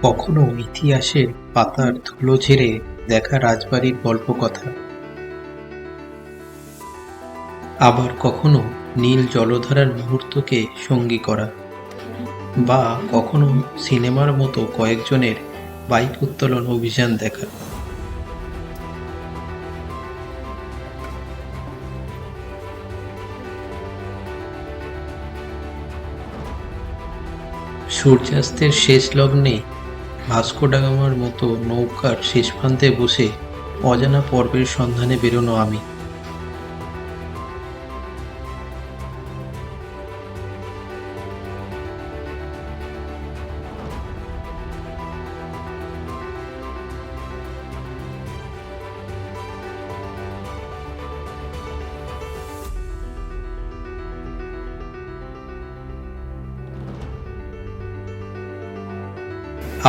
কখনো ইতিহাসের পাতার ধুলো ঝেড়ে দেখা রাজবাড়ির গল্পকথা, আবার কখনো নীল জলধারার মুহূর্তকে সঙ্গী করা, বা কখনো সিনেমার মতো কয়েকজনের বাইক উত্তোলন অভিযান দেখা। সূর্যাস্তের শেষ লগ্নে ভাস্কো ডা গামার মতো নৌকার শেষ প্রান্তে বসে অজানা পর্বের সন্ধানে বেরোনো আমি।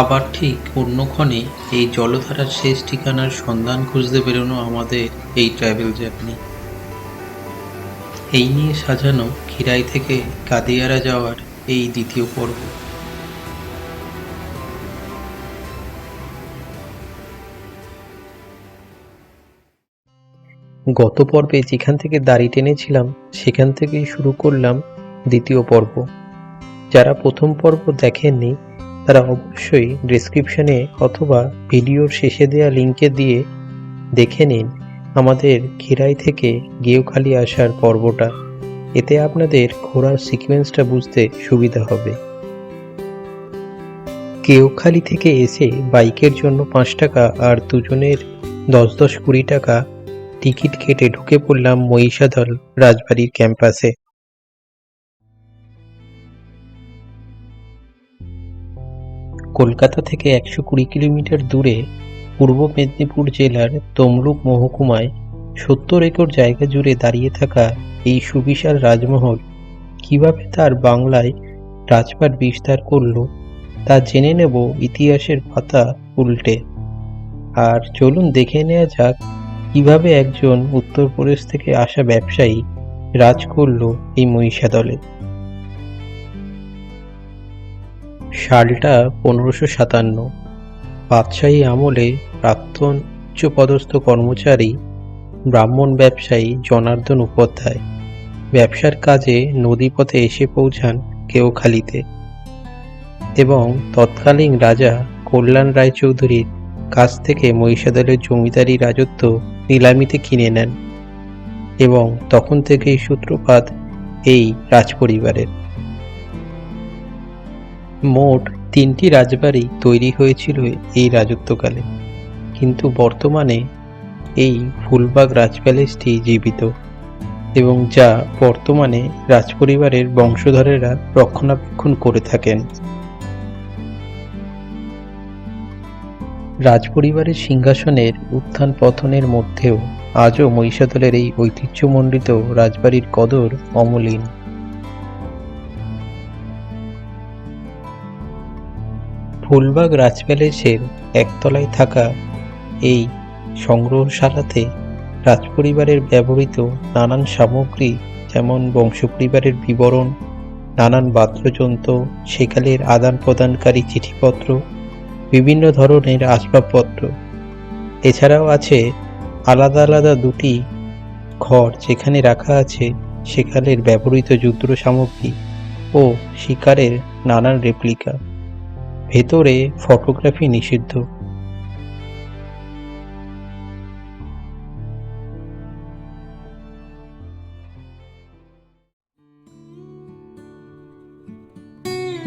আবার ঠিক অন্যক্ষণে এই জলধারার শেষ ঠিকানার সন্ধান খুঁজতে বেরোনো আমাদের এই ট্র্যাভেল জার্নি। এই নিয়ে সাজানো খিরাই থেকে কাদিয়ারা যাওয়ার এই দ্বিতীয় পর্ব। গত পর্বে যেখান থেকে দাড়ি টেনেছিলাম সেখান থেকেই শুরু করলাম দ্বিতীয় পর্ব। যারা প্রথম পর্ব দেখেননি তারা অবশ্যই ডেসক্রিপশনে অথবা ভিডিওর শেষে দেওয়া লিঙ্কে দিয়ে দেখে নিন আমাদের খিরাই থেকে গেওখালি আসার পর্বটা। এতে আপনাদের ঘোরার সিকোয়েন্সটা বুঝতে সুবিধা হবে। গেওখালি থেকে এসে বাইকের জন্য 5 টাকা আর দুজনের 10-20 টাকা টিকিট কেটে ঢুকে পড়লাম মহিষাদল রাজবাড়ির ক্যাম্পাসে। কলকাতা থেকে 120 কিলোমিটার দূরে পূর্ব মেদিনীপুর জেলার তমলুক মহকুমায় 70 একর জায়গা জুড়ে দাঁড়িয়ে থাকা এই সুবিশাল রাজমহল কিভাবে তার বাংলায় রাজপাট বিস্তার করল তা জেনে নেব ইতিহাসের পাতা উল্টে। আর চলুন দেখে নেওয়া যাক কিভাবে একজন উত্তরপ্রদেশ থেকে আসা ব্যবসায়ী রাজ করল এই মহিষাদলে। সালটা 1557। বাদশাহী আমলে প্রাক্তন উচ্চপদস্থ কর্মচারী ব্রাহ্মণ ব্যবসায়ী জনার্দন উপাধ্যায় ব্যবসার কাজে নদীপথে এসে পৌঁছান গেওখালিতে এবং তৎকালীন রাজা কল্যাণ রায়চৌধুরীর কাছ থেকে মহিষাদলের জমিদারি রাজত্ব নিলামিতে কিনে নেন এবং তখন থেকেই সূত্রপাত এই রাজপরিবারের। মোট 3টি রাজবাড়ি তৈরি হয়েছিল এই রাজত্বকালে, কিন্তু বর্তমানে এই ফুলবাগ রাজ প্যালেসটি জীবিত এবং যা বর্তমানে রাজপরিবারের বংশধরেরা রক্ষণাবেক্ষণ করে থাকেন। রাজপরিবারের সিংহাসনের উত্থান পতনের মধ্যেও আজও মহিষাদলের এই ঐতিহ্যমণ্ডিত রাজবাড়ির কদর অমলিন। ফুলবাগ রাজ প্যালেসের একতলায় থাকা এই সংগ্রহশালাতে রাজপরিবারের ব্যবহৃত নানান সামগ্রী, যেমন বংশপরিবারের বিবরণ, নানান বাদ্যযন্ত্র, সেকালের আদান প্রদানকারী চিঠিপত্র, বিভিন্ন ধরনের আসবাবপত্র, এছাড়াও আছে আলাদা আলাদা 2টি ঘর যেখানে রাখা আছে সেকালের ব্যবহৃত যুদ্ধ সামগ্রী ও শিকারের নানান রেপ্লিকা। ভেতরে ফটোগ্রাফি নিষিদ্ধ।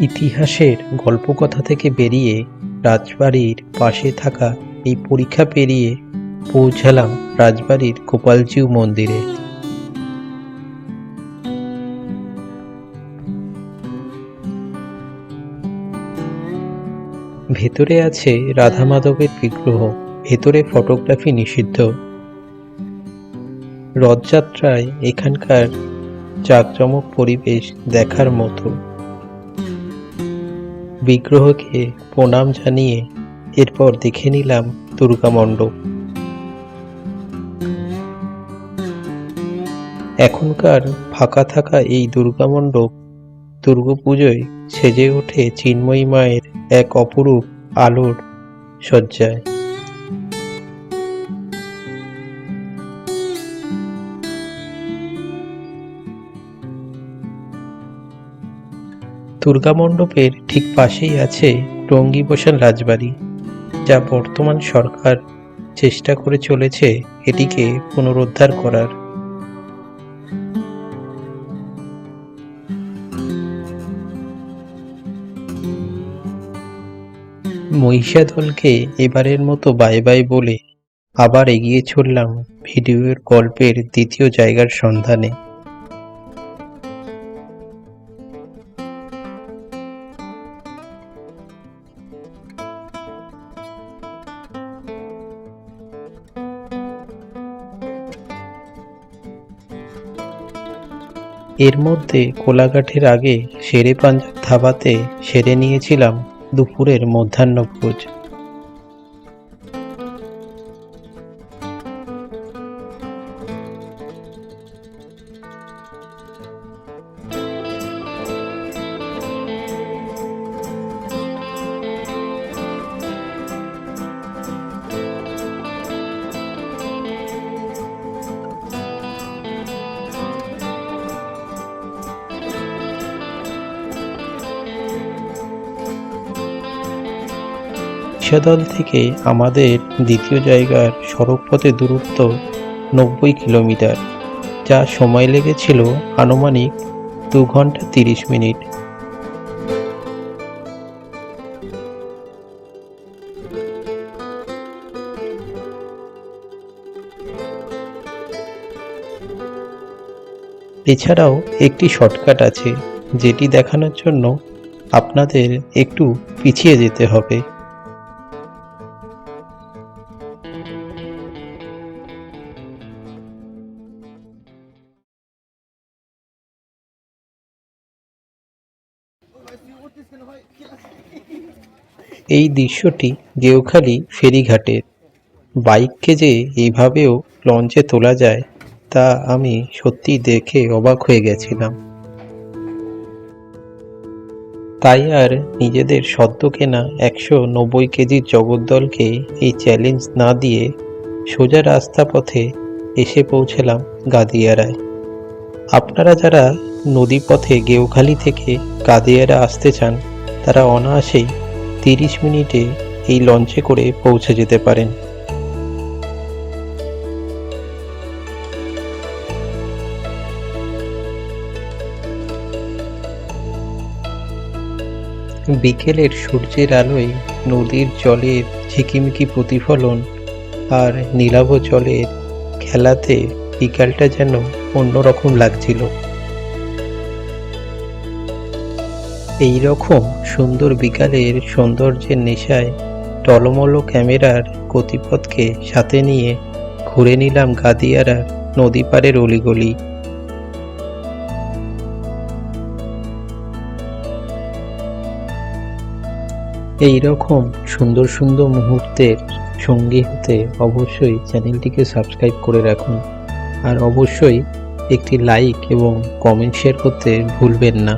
ইতিহাসের গল্পকথা থেকে বেরিয়ে রাজবাড়ির পাশে থাকা এই পরীক্ষা পেরিয়ে পৌঁছালাম রাজবাড়ির গোপালজিউ মন্দিরে। ভেতরে আছে রাধা মাধবের বিগ্রহ, ভেতরে ফটোগ্রাফি নিষিদ্ধ। রথযাত্রায় এখানকার জাঁকজমক পরিবেশ দেখার মতো। বিগ্রহকে প্রণাম জানিয়ে এরপর দেখে নিলাম দুর্গা মণ্ডপ। এখনকার ফাঁকা থাকা এই দুর্গা মণ্ডপ দুর্গাপুজোয় সেজে ওঠে চিন্ময়ী মায়ের এক অপরূপ আলোর সজ্জায়। দুর্গা মণ্ডপের ঠিক পাশেই আছে টঙ্গীবসান রাজবাড়ি, যা বর্তমান সরকার চেষ্টা করে চলেছে এটিকে পুনরুদ্ধার করার। মহিষাদলকে এবারের মতো বাই বাই বলে আবার এগিয়ে চললাম ভিডিওর গল্পের দ্বিতীয় জায়গার সন্ধানে। এর মধ্যে কোলাঘাটের আগে শেরে পাঞ্জাব ধাবাতে সেরে নিয়েছিলাম দুপুরের মধ্যাহ্নভোজ। মহিষাদল থেকে আমাদের দ্বিতীয় জায়গার সড়কপথে দূরত্ব 90 কিলোমিটার, যা সময় লেগেছিল আনুমানিক 2 ঘন্টা 30 মিনিট। এছাড়াও একটি শর্টকাট আছে, যেটি দেখানোর জন্য আপনাদের একটু পিছিয়ে যেতে হবে। এই দৃশ্যটি গেউখালী ফেরিঘাটের। বাইককে যে এইভাবেও লঞ্চে তোলা যায় তা আমি সত্যি দেখে অবাক হয়ে গেছিলাম। তাই আর নিজেদের সদ্য কেনা 190 কেজির জগদ্দলকে এই চ্যালেঞ্জ না দিয়ে সোজা রাস্তা পথে এসে পৌঁছলাম গাদিয়ারায়। আপনারা যারা নদীপথে গেউখালী থেকে গাদিয়ারা আসতে চান, তারা অনায়াসেই 30 মিনিটে এই লঞ্চে করে পৌঁছে যেতে পারেন। বিকেলের সূর্যের আলোয় নদীর জলের ঝিকিমিকি প্রতিফলন আর নীলাভ জলের খেলাতে বিকালটা যেন অন্যরকম লাগছিল। এই রকম সুন্দর বিকালের সৌন্দর্যের নেশায় টলমলো ক্যামেরার গতিপথকে সাথে নিয়ে ঘুরে নিলাম গাদিয়ারার নদী পাড়ের অলিগলি। এই রকম সুন্দর সুন্দর মুহূর্তের সঙ্গী হতে অবশ্যই চ্যানেলটিকে সাবস্ক্রাইব করে রাখুন, আর অবশ্যই একটি লাইক এবং কমেন্ট শেয়ার করতে ভুলবেন না।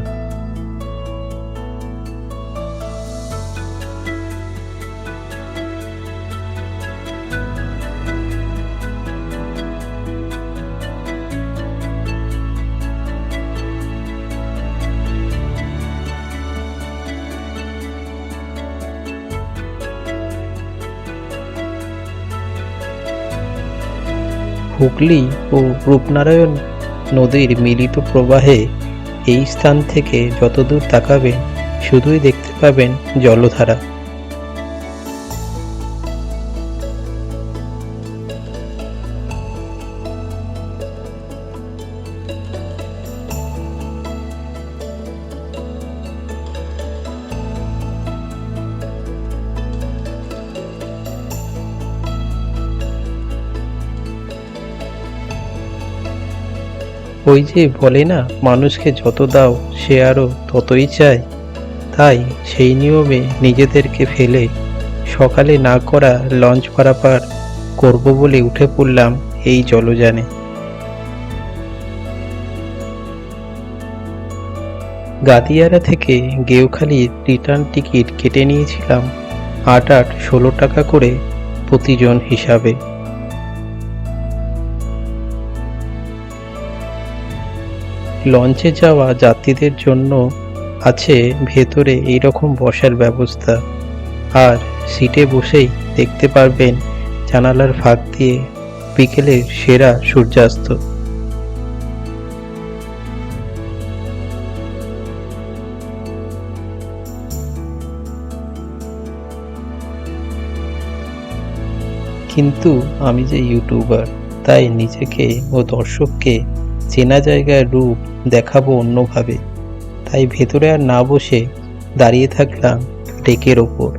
হুগলি ও রূপনারায়ণ নদীর মিলিত প্রবাহে এই স্থান থেকে যতদূর তাকাবেন শুধুই দেখতে পাবেন জলধারা। ওই যে বলে না, মানুষকে যত দাও সে আরো ততই চায়। তাই সেই নিয়মে নিজেদেরকে ফেলে সকালে না করা লঞ্চ পারাপার করব বলে উঠে পড়লাম এই জলযানে। গাদিয়ারা থেকে গেউখালীর রিটার্ন টিকিট কেটে নিয়েছিলাম ৮ ৮ ১৬ টাকা করে প্রতিজন হিসাবে। লঞ্চে যাওয়া যাত্রীদের জন্য আছে ভেতরে এইরকম বসার ব্যবস্থা, আর সিটে বসেই দেখতে পারবেন জানালার ফাঁক দিয়ে বিকেলের সেরা সূর্যাস্ত। কিন্তু আমি যে ইউটিউবার, তাই নিজেকে ও দর্শককে চেনা জায়গার রূপ দেখাবো অন্যভাবে। তাই ভেতরে আর না বসে দাঁড়িয়ে থাকলাম ডেকের ওপর,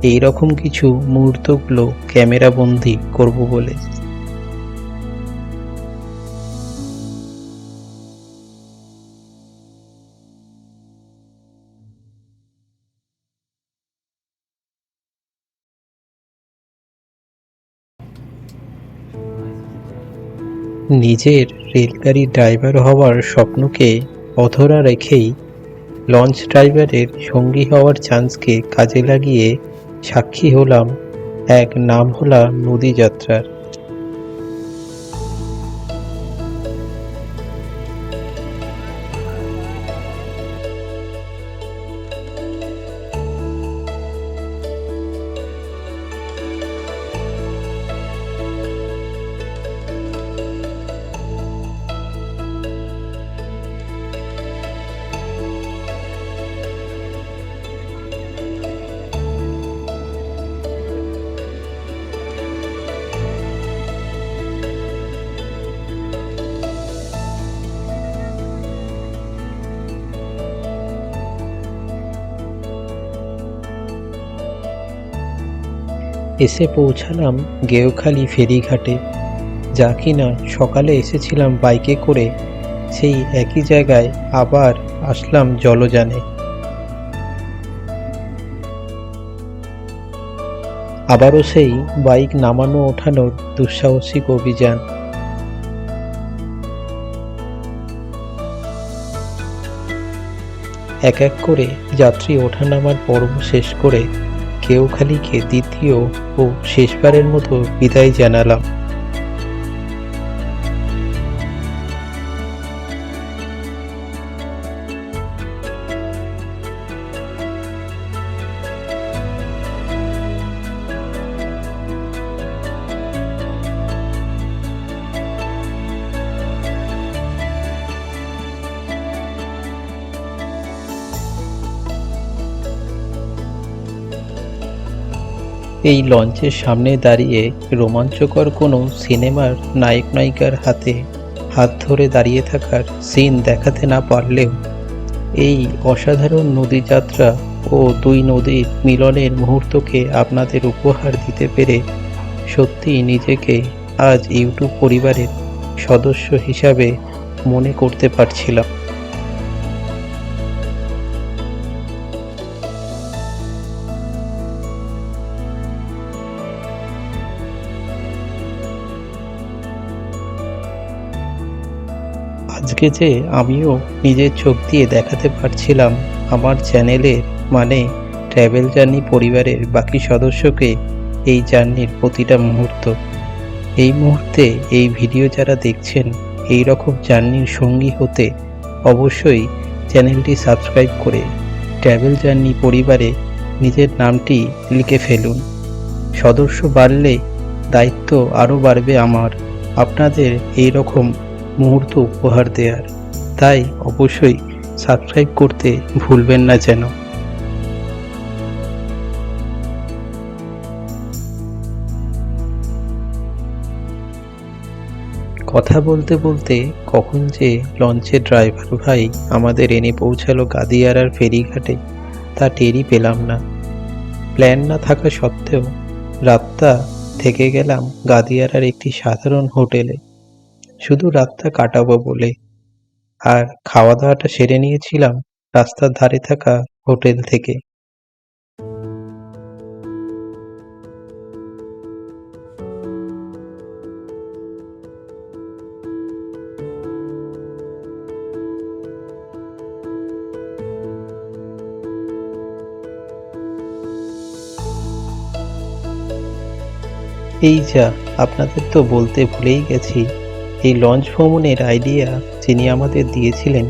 এইরকম কিছু মুহূর্তগুলো ক্যামেরা বন্দি করব বলে। নিজের রেলগাড়ির ড্রাইভার হওয়ার স্বপ্নকে অধরা রেখেই লঞ্চ ড্রাইভারের সঙ্গী হওয়ার চান্সকে কাজে লাগিয়ে সাক্ষী হলাম এক নামহোলা নদী যাত্রার। এসে পৌঁছালাম গেওখালি ফেরিঘাটে, যা কিনা সকালে এসেছিলাম বাইকে করে, সেই একই জায়গায় আবার আসলাম জলযানে। আবারও সেই বাইক নামানো ওঠানোর দুঃসাহসিক অভিযান। এক এক করে যাত্রী ওঠানামার পর্ব শেষ করে গেওখালিকে দ্বিতীয় ও শেষবারের মতো বিদায় জানালাম। এই লঞ্চের সামনে দাঁড়িয়ে রোমাঞ্চকর কোনো সিনেমার নায়ক নায়িকার হাতে হাত ধরে দাঁড়িয়ে থাকার সিন দেখাতে না পারলেও এই অসাধারণ নদীযাত্রা ও দুই নদীর মিলনের মুহূর্তকে আপনাদের উপহার দিতে পেরে সত্যিই নিজেকে আজ ইউটিউব পরিবারের সদস্য হিসাবে মনে করতে পারছিলাম। আজকে যে আমিও নিজের চোখ দিয়ে দেখাতে পারছিলাম আমার চ্যানেলের মানে ট্র্যাভেল জার্নি পরিবারের বাকি সদস্যকে এই জার্নির প্রতিটা মুহূর্ত। এই মুহূর্তে এই ভিডিও যারা দেখছেন এই রকম জার্নির সঙ্গী হতে অবশ্যই চ্যানেলটি সাবস্ক্রাইব করে ট্র্যাভেল জার্নি পরিবারে নিজের নামটি লিখে ফেলুন। সদস্য বাড়লে দায়িত্ব আরও বাড়বে আমার, আপনাদের এই রকম মুহূর্ত উপহার দেওয়ার। তাই অবশ্যই সাবস্ক্রাইব করতে ভুলবেন না যেন। কথা বলতে বলতে কখন যে লঞ্চের ড্রাইভার ভাই আমাদের এনে পৌঁছালো গাদিয়ারার ফেরিঘাটে তা টেরই পেলাম না। প্ল্যান না থাকা সত্ত্বেও রাতটা থেকে গেলাম গাদিয়ারার একটি সাধারণ হোটেলে, শুধু রাতটা কাটাবো বলে। আর খাওয়া দাওয়াটা সেরে নিয়েছিলাম রাস্তার ধারে থাকা হোটেল থেকে। এই যা, আপনাদের তো বলতে ভুলেই গেছি, এই লঞ্চ ভ্রমণের আইডিয়া যিনি আমাদের দিয়েছিলেন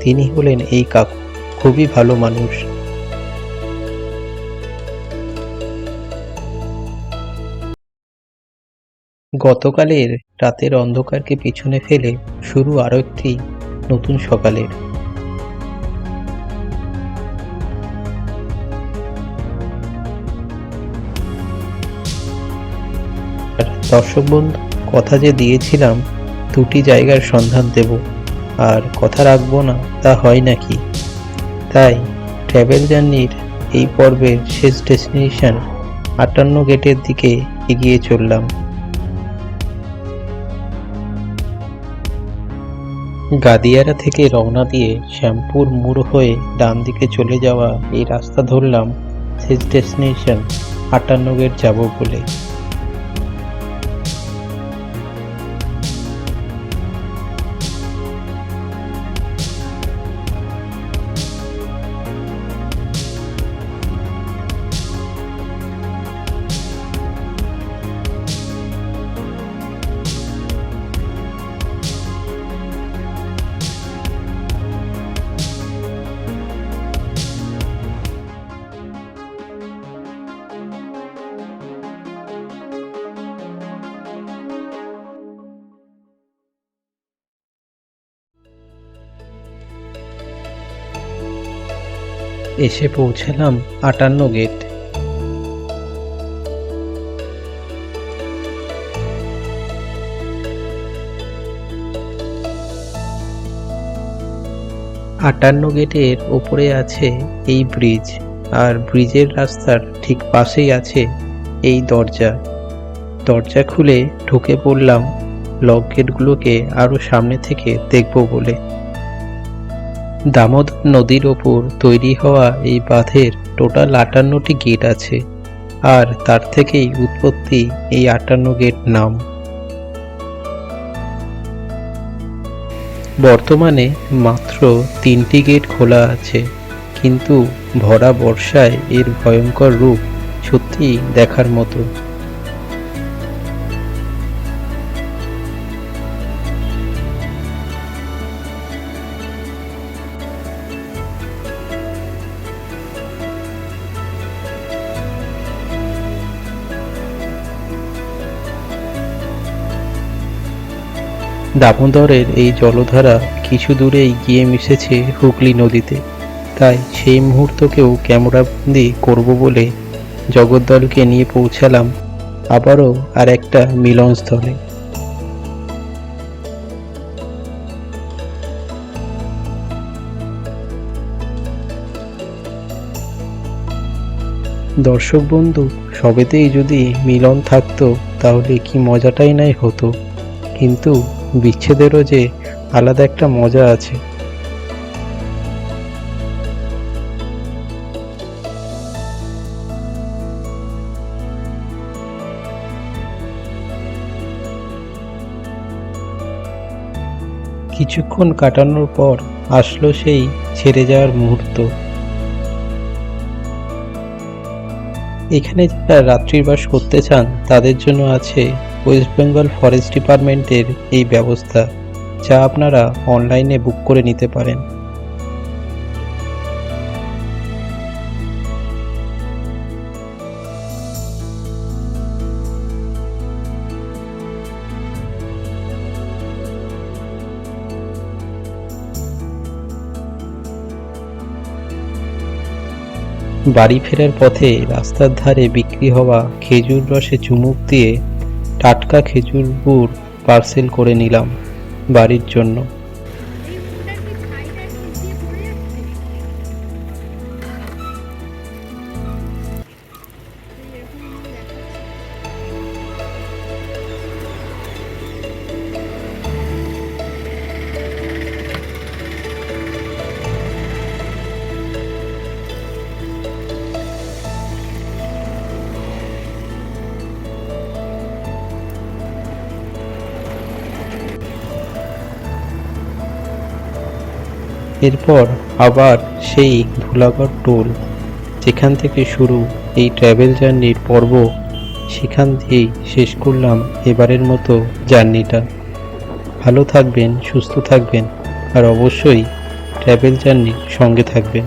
তিনি হলেন এই কাকু। খুবই ভালো মানুষ। গতকালের রাতের অন্ধকারকে পিছনে ফেলে শুরু আরো একটি নতুন সকালের। দর্শক বন্ধু, কথা যে দিয়েছিলাম দুটি জায়গার সন্ধান দেব, আর কথা রাখবো না তা হয় নাকি। তাই ট্র্যাভেল জার্নির এই পর্বের শেষ ডেস্টিনেশন 58 গেটের দিকে এগিয়ে চললাম। গাদিয়ারা থেকে রওনা দিয়ে শ্যামপুর মোড় হয়ে ডান দিকে চলে যাওয়া এই রাস্তা ধরলাম শেষ ডেস্টিনেশন 58 গেট যাব বলে। এসে পৌঁছালাম 58 গেট। আটান্ন গেটের ওপরে আছে এই ব্রিজ, আর ব্রিজের রাস্তার ঠিক পাশেই আছে এই দরজা। দরজা খুলে ঢুকে পড়লাম লক গেটগুলোকে আরো সামনে থেকে দেখব বলে। দামোদর নদীর ওপর তৈরি হওয়া এই বাঁধের টোটাল 58টি গেট আছে, আর তার থেকেই উৎপত্তি এই 58 গেট নাম। বর্তমানে মাত্র 3টি গেট খোলা আছে, কিন্তু ভরা বর্ষায় এর ভয়ঙ্কর রূপ সত্যিই দেখার মতো। দামোদরের এই জলধারা কিছু দূরেই গিয়ে মিশেছে হুগলি নদীতে, তাই সেই মুহূর্তকেও ক্যামেরাবন্দি করব বলে জগদ্দলকে নিয়ে পৌঁছালাম আবারও আর একটা মিলনস্থলে। দর্শক বন্ধু, সবেতেই যদি মিলন থাকতো তাহলে কি মজাটাই নাই হতো, কিন্তু বিচ্ছেদেরও যে আলাদা একটা মজা আছে। কিছুক্ষণ কাটানোর পর আসলো সেই ছেড়ে যাওয়ার মুহূর্ত। এখানে যারা রাত্রিবাস করতে চান তাদের জন্য আছে ওয়েস্ট বেঙ্গল ফরেস্ট ডিপার্টমেন্টের এই ব্যবস্থা, যা আপনারা অনলাইনে বুক করে নিতে পারেন। বাড়ি ফেরার পথে রাস্তার ধারে বিক্রি হওয়া খেজুর রসে চুমুক দিয়ে টাটকা খেজুর গুড় পার্সেল করে নিলাম বাড়ির জন্য। এরপর আবার সেই ধুলাগড় টোল, যেখান থেকে শুরু এই ট্র্যাভেল জার্নির পর্ব, সেখান দিয়েই শেষ করলাম এবারের মতো জার্নিটা। ভালো থাকবেন, সুস্থ থাকবেন, আর অবশ্যই ট্র্যাভেল জার্নির সঙ্গে থাকবেন।